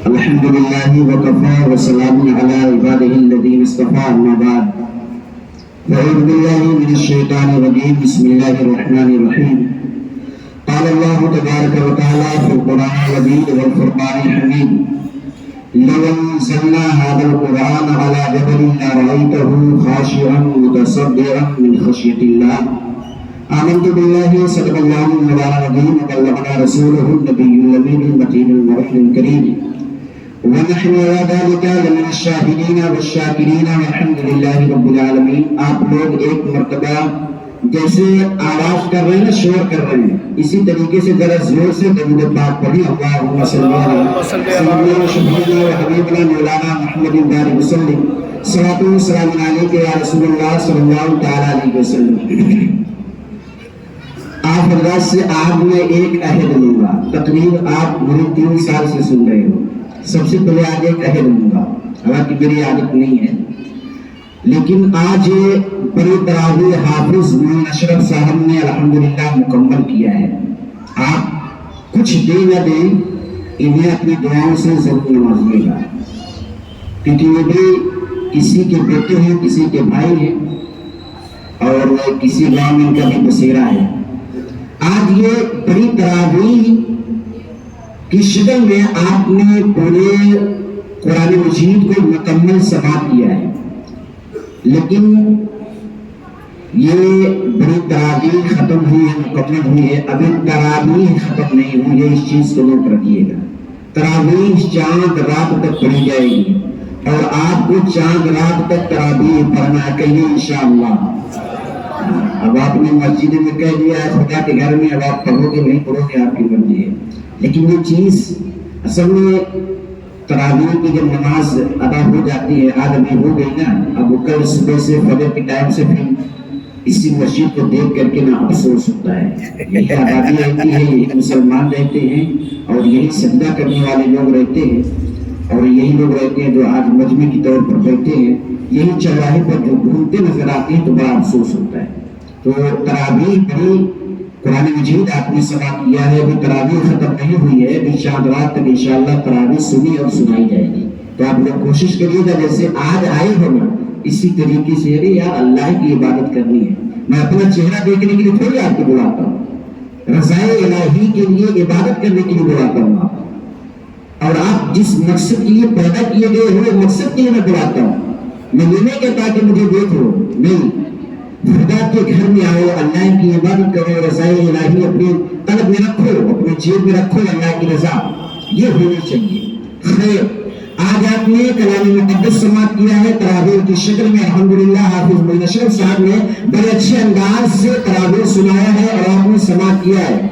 الحمد لله وكفى وسلام على عباده الذين اصطفى أما بعد فأعوذ بالله من الشيطان الرجيم بسم الله الرحمن الرحيم قال الله تبارك وتعالى في القرآن العظيم والفرقان الحميد لو أنزلنا هذا القرآن على جبل لرأيته خاشعا متصدعا من خشية الله آمنت بالله صدق الله مولانا العظيم وبلغنا رسوله النبي الأمين المتين المرحل الكريم ونحن على ذلك لمن الشاهدين والشاكرين والحمد لله رب العالمين. آپ لوگ ایک مرتبہ جیسے آواز کر رہے ہیں شور کر رہے ہیں اسی طریقے سے ذرا زور سے درود پاک پڑھی. اللهم صل على سيدنا وشفيعنا وحبيبنا مولانا محمد دار وسلم صلاۃ و سلام علیک یا رسول اللہ صلی اللہ تعالی علیہ وسلم. آپ حضرات سے آج میں ایک عہد لوں گا. تقریر آپ میری 3 سال سے سن رہے ہو. سب سے پہلے آج ایک عہد لوں گا, حالانکہ میری عادت نہیں ہے, لیکن آج بڑی تراویح حافظ مولانا اشرف صاحب نے الحمدللہ مکمل کیا ہے. آپ کچھ دیں نہ دیں انہیں اپنی دعاؤں سے ضرور نوازیے گا, کیونکہ وہ بھی کسی کے بیٹے ہیں, کسی کے بھائی ہیں, اور کسی گاؤں میں ان کا بھی بسیرا ہے. آج یہ بڑی تراویح کی شکل میں آپ نے پورے قرآن مجید کو مکمل سماعت کیا ہے, لیکن یہ بڑی تراویح ختم ہوئی ہے, مکمل ہوئی ہے, ابھی تراویح ختم نہیں ہوئی ہے. اس چیز کو نوٹ رکھیے گا. تراویح چاند رات تک پڑھی جائے گی اور آپ کو چاند رات تک تراویح پڑھنا ہے. کہیے انشاءاللہ. اب آپ نے مسجد میں کہہ دیا ہے, خدا کے گھر میں اب آپ پڑھو گے نہیں پڑھو گے آپ کی مرضی ہے, لیکن یہ چیز اصل میں تراویح کی جب نماز ادا ہو جاتی ہے, آج ابھی ہو گئی نا, اب وہ کل صبح سے فجر کے ٹائم سے پھر اسی مسجد کو دیکھ کر کے نا افسوس ہوتا ہے. یہی آبادی رہتی ہے, یہی مسلمان رہتے ہیں, اور یہی سجدہ کرنے والے لوگ رہتے ہیں, اور یہی لوگ رہتے ہیں جو آج مجمع کی طور پر بیٹھے ہیں. یہی چوراہے پر جو گھومتے نظر آتے ہیں تو بڑا افسوس ہوتا ہے. تو تراویح بڑی قرآن مجید آپ نے سماعت کیا ہے, ابھی تراویح ختم نہیں ہوئی ہے, ابھی چاند رات تک انشاءاللہ تراویح سنی اور سنائی جائے گی. تو آپ لوگ کوشش کریے گا جیسے آج آئے ہو نا اسی طریقے سے, ارے یار اللہ کی عبادت کرنی ہے. میں اپنا چہرہ دیکھنے کے لیے تھوڑی آپ کو بلاتا ہوں, رضائے الہی کے لیے عبادت کرنے کے لیے بلاتا ہوں آپ, اور آپ جس مقصد کے لیے پیدا کیے گئے ہوئے مقصد کے لیے میں بلاتا ہوں. میں یہ نہیں کہتا کہ مجھے دیکھو, نہیں, خدا کے گھر میں آؤ, اللہ کی عبادت کرو, رضائے الہی اپنے قلب میں رکھو, اپنے جیب میں رکھو, اللہ کی رضا یہ ہونی چاہیے. خیر, آج آپ نے کلام مقدس سماعت کیا ہے تراویح کی شکل میں. الحمدللہ حافظ مولانا اشرف صاحب نے بڑے اچھے انداز سے تراویح سنایا ہے اور آپ نے سماعت کیا ہے.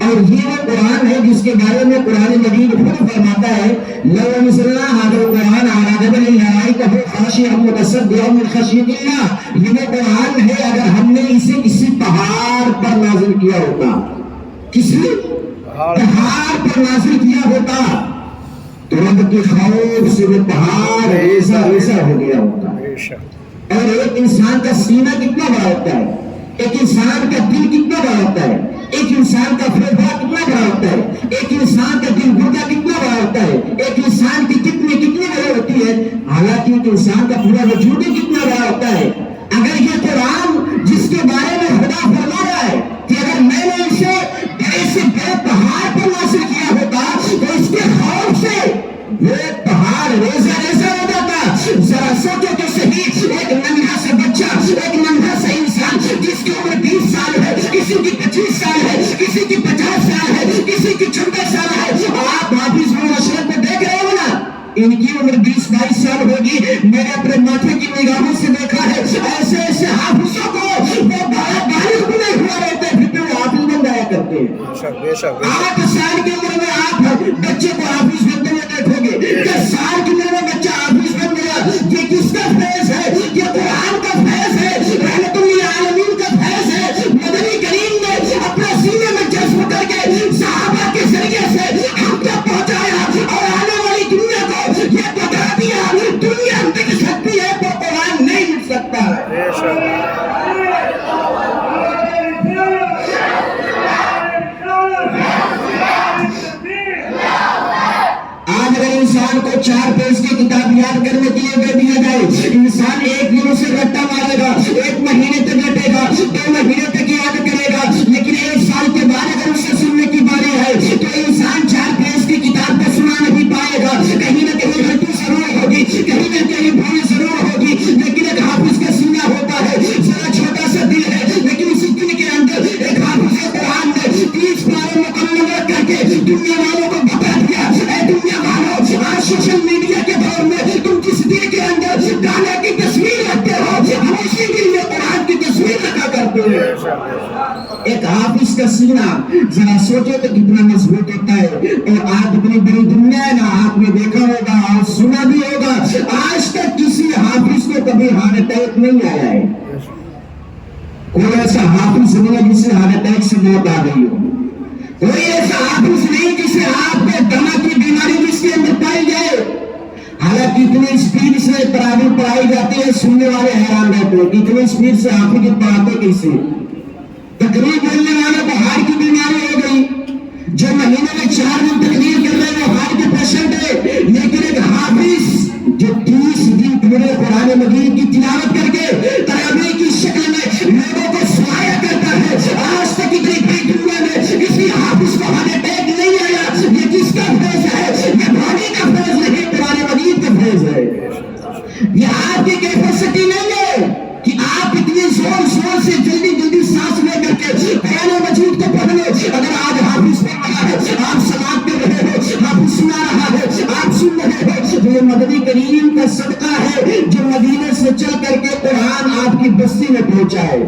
اور یہ وہ قرآن ہے جس کے بارے میں قرآن مجید خود فرماتا ہے, لو انزلنا هذا القرآن على جبل لرأيته خاشعا متصدعا من خشية الله. یہ وہ قرآن ہے اگر ہم نے اسے کسی پہاڑ پر نازل کیا ہوتا, کسی پہاڑ پر نازل کیا ہوتا تو رب کے خوف سے وہ پہاڑ ایسا ایسا ہو گیا ہوتا. اور ایک انسان کا سینہ کتنا بڑا ہوتا ہے, ایک انسان کا دل کتنا بڑا ہوتا ہے, ایک انسان کا پھیپھڑا کتنا بڑا ہوتا ہے, ایک انسان کا دل گردہ کتنا بڑا ہوتا ہے, ایک انسان کی کتنی بڑی ہوتی ہے, حالانکہ ایک انسان کا پورا وجود ہی کتنا بڑا ہوتا ہے. اگر یہ قرآن جس کے بارے میں خدا فرما رہا ہے کہ اگر میں نے اسے بڑے سے بڑے پہاڑ پر نازل کیا ہوتا تو اس کے خوف سے وہ پہاڑ ریزہ ریزہ ہو جاتا. ذرا سوچو تو صحیح, ایک ننھا سا بچہ, ایک ننھا سا انسان جس کی عمر 20 سال ہے, کسی کی 25 سال ہے, کسی کی 50 سال ہے, کسی کی 56 سال ہے. آپ حافظ مولانا اشرف کو دیکھ رہے ہو نا, ان کی عمر 20-22 سال ہوگی. میں نے اپنے ماتھے کی نگاہوں سے دیکھا ہے ایسے ایسے حافظوں کو وہ بالغ بھی نہیں ہوا رہتے پھر بھی وہ حافظ بن جایا کرتے ہیں. 8 سال کی عمر میں آپ بچے کو حافظ بنتے ہوئے دیکھو گے, 10 سال کی عمر میں بچہ حافظ بن گیا. یہ کس کا فیض ہے؟ یہ قرآن کا فیض ہے, رحمت للعالمین کا فیض ہے. مدنی کریم نے اپنے سینے میں جذب کر کے صحابہ کے ذریعے سے ہم تک پہنچایا اور آنے والی دنیا کو یہ بتا دیا دنیا مٹ سکتی ہے تو قرآن نہیں مٹ سکتا. قرآن کو 4 پیج کی کتاب یاد کرنے کے لیے دے دیا جائے، انسان 1 دن سے رٹا مارے گا، 1 مہینے تک رٹے گا، 2 مہینے تک یاد کرے گا، لیکن 1 سال کے بعد اگر اسے سننے کی باری ہے تو انسان 4 پیج کی کتاب کو سنا نہیں پائے گا، کہیں نہ کہیں غلطی ضرور ہوگی، کہیں نہ کہیں بھول ضرور ہوگی، لیکن ایک حافظ کا سینہ ہوتا ہے، ذرا چھوٹا سا دل ہے، لیکن اسی دل کے اندر ایک حافظ قرآن نے 30 پارے مکمل کر کے دنیا والوں کو بتا دیا، اے دنیا والوں، آج سوشل میڈیا کے دور میں تم جس دل کے اندر گانے کی تصویر رکھتے ہو، ہم اسی دل میں قرآن کی تصویر رکھا کرتے ہیں۔ ایک حافظ کا سینہ ذرا سوچو تو کتنا مضبوط ہوتا ہے، اور آج اتنی بڑی دنیا ہے نا، آپ نے دیکھا ہوگا اور سنا بھی ہوگا، آج تک کسی حافظ کو کبھی ہارٹ اٹیک نہیں آیا ہے، کوئی ایسا حافظ نہیں ہے جسے ہارٹ اٹیک سے موت آ گئی ہو، کوئی ایسا حافظ نہیں جسے آپ کو دما کی بیماری جس کے اندر پائی جائے، حالانکہ اتنی اسپیڈ سے تراویح پڑھائی جاتی ہے، سننے والے حیران رہتے ہیں کہ اتنی اسپیڈ سے حافظ پڑھاتے کیسے، تقریر بولنے والوں کو ہارٹ کی بیماری ہو گئی، جو مہینے میں 4 دن تقریر کر رہے ہیں وہ ہارٹ کے پیشنٹ ہے، لیکن ایک حافظ جو 30 دن پورے قرآن مجید کی تلاوت کر کے تراویح کی شکل میں لوگوں کو سنایا کرتا ہے، آج تک اتنی بڑی دنیا میں کسی حافظ کو ہارٹ اٹیک نہیں آیا، یہ کس کا فیض ہے؟ یہ بھاگی کا فیض نہیں، قرآن مجید کا فیض ہے، یہ آپ کی کیپیسٹی نہیں ہے کہ آپ اتنی زور سے جلدی سانس لے کر کے قرآن مجید کو پڑھ لو، اگر آج حافظ پڑھ رہا ہے، آپ سماعت کر رہے ہو، حافظ سنا رہا ہے، آپ سن رہے ہو، تو یہ مدنی کریم کا صدقہ ہے جو مدینے سے چل کر کے قرآن آپ کی بستی میں پہنچا ہے۔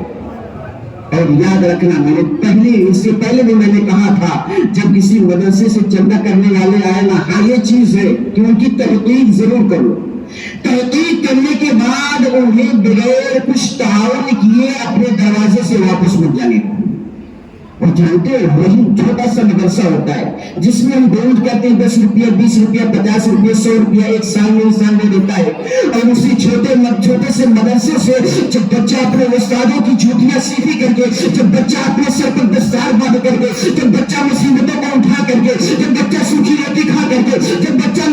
اور یاد رکھنا، میں نے اس سے پہلے بھی میں نے کہا تھا، جب کسی مدرسے سے چندہ کرنے والے آئے نا، ہاں یہ چیز ہے کہ ان کی تحقیق ضرور کرو، تحقیق کرنے کے بعد انہیں بغیر کچھ تعاون کیے اپنے دروازے سے واپس مت جانے کو۔ اور جانتے ہیں وہی چھوٹا سا مدرسہ ہوتا ہے جس میں ہم ڈونٹ کرتے ہیں 10 روپیہ 20 روپیہ 50 روپیہ 100 روپیہ، 1 سال میں انسان دے دیتا ہے، اور اسی چھوٹے سے مدرسے سے جب بچہ اپنے استادوں کی جھوٹیاں سیکھی کر کے، جب بچہ اپنے سر پر دستار باندھ کر کے، جب بچہ مصیبتوں کو اٹھا کر کے، جب بچہ سوکھی روٹی کھا کر کے، جب بچہ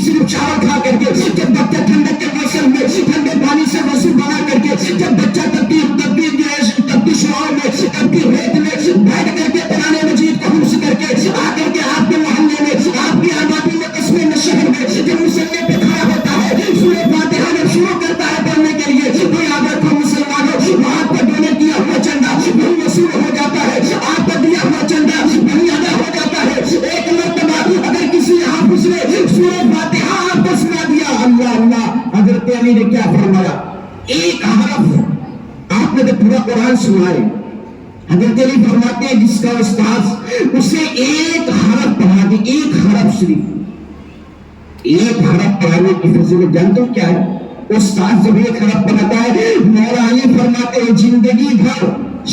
صرف چاول کھا کر کے، جب بچہ ٹھنڈک کے موسم میں ٹھنڈے پانی سے وضو بنا کر کے، جب بچہ تبتی شعور میں تبتی ریت میں بیٹھ کر کے قرآن مجید کو حفظ کر کے آ کر کے آپ کے محلے میں، آپ کی آبادی میں، قصبے میں، شہر میں جب مسلے پہ کھڑا ہوتا ہے، سورہ فاتحہ جب شروع کرتا ہے پڑھنے کے لیے، تو یاد رکھو مسلمانوں، وہاں پر ڈونیٹ کیا ہوا چندہ وہی وصول ہو جاتا ہے، آپ پر دیا ہوا چندہ وہی ادا ہو جاتا ہے۔ ایک مرتبہ اگر کسی حافظ نے سورہ فاتحہ آپ کو سنا دیا، اللہ اللہ، حضرت علی نے کیا فرمایا، ایک حرف آپ نے تو پورا قرآن سنا ہے، حضرت علی فرماتے ہیں جس کا استاد اسے ایک حرف پڑھا دے، ایک حرف صرف، ایک حرف پڑھانے کی فضیلت جانتے ہو کیا ہے؟ استاد جب ایک حرف پڑھاتا ہے، مولا علی فرماتے ہیں زندگی بھر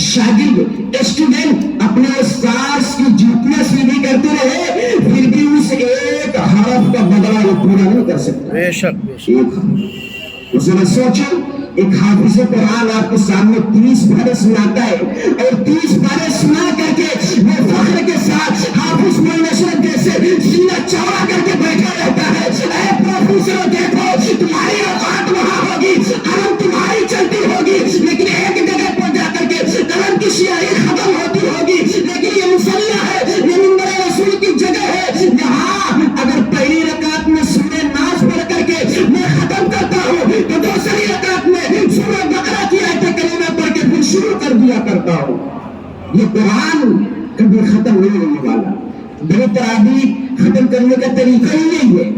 شاگرد اسٹوڈنٹ اپنے استاد کی جوتیاں سیدھی کرتے رہے، پھر بھی اس ایک حرف کا بدلہ وہ پورا نہیں کر سکتا۔ بے شک ذرا سوچو، ایک حافظ قرآن آپ کے سامنے 30 پارے سناتا ہے، اور 30 پارے سنا کر کے وہ فخر کے ساتھ حافظ مولانا جیسے سینہ چوڑا کر کے بیٹھا رہتا ہے۔ اے پروفیسر دیکھو، تمہاری اوقات وہاں ہوگی، قلم تمہاری چلتی ہوگی، لیکن ایک جگہ پر جا کر کے قلم کی سیاہی ختم ہوتی ہوگی، لیکن یہ مصلی ہے، یہ منبر رسول کی جگہ ہے، یہاں اگر پہلی رکعت میں سورہ ناس پڑھ کر کے میں ختم کرتا ہوں تو دوسری رکعت میں سورہ بقرہ کی آیت کریمہ پڑھ کے پھر شروع کر دیا کرتا ہوں۔ یہ قرآن کبھی ختم نہیں ہونے والا۔ بڑی تراویح ختم کرنے کا طریقہ ہی نہیں ہے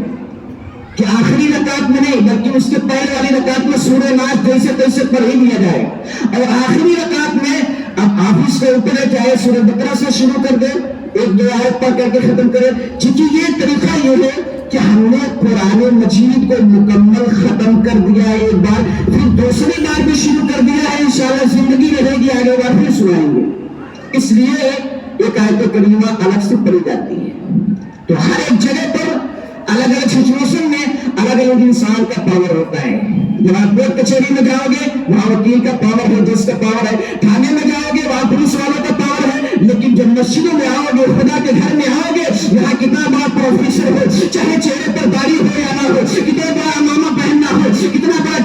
کہ آخری رکعت میں نہیں، بلکہ اس کے پہلے والی رکعت میں سورہ ناس جیسے تیسے پڑھ ہی دیا جائے، اور آخری رکعت میں اب حافظ کو اوپر چاہے سورہ بقرہ سے شروع کر دے، 1-2 آیت پڑھ کر کے ختم کرے، کیونکہ یہ طریقہ یہ ہے کہ ہم نے قرآن مجید کو مکمل ختم کر دیا ایک بار، پھر دوسری بار بھی شروع کر دیا ہے، انشاءاللہ زندگی رہے گی آگے بار پھر سنائیں گے، اس لیے ایک آیت کریمہ الگ سے پڑھی جاتی ہے۔ تو ہر ایک جگہ پر الگ الگ سچویشن میں الگ الگ انسان کا پاور ہوتا ہے۔ جب آپ کورٹ کچہری میں جاؤ گے وہاں وکیل کا پاور ہے، جج کا پاور ہے، تھانے میں جاؤ گے وہاں پولیس والوں کا پاور ہے، لیکن جب مسجدوں میں آؤ گے، خدا کے گھر میں آؤ گے، یہاں کتنا بڑا پروفیسر ہو، چاہے چہرے پر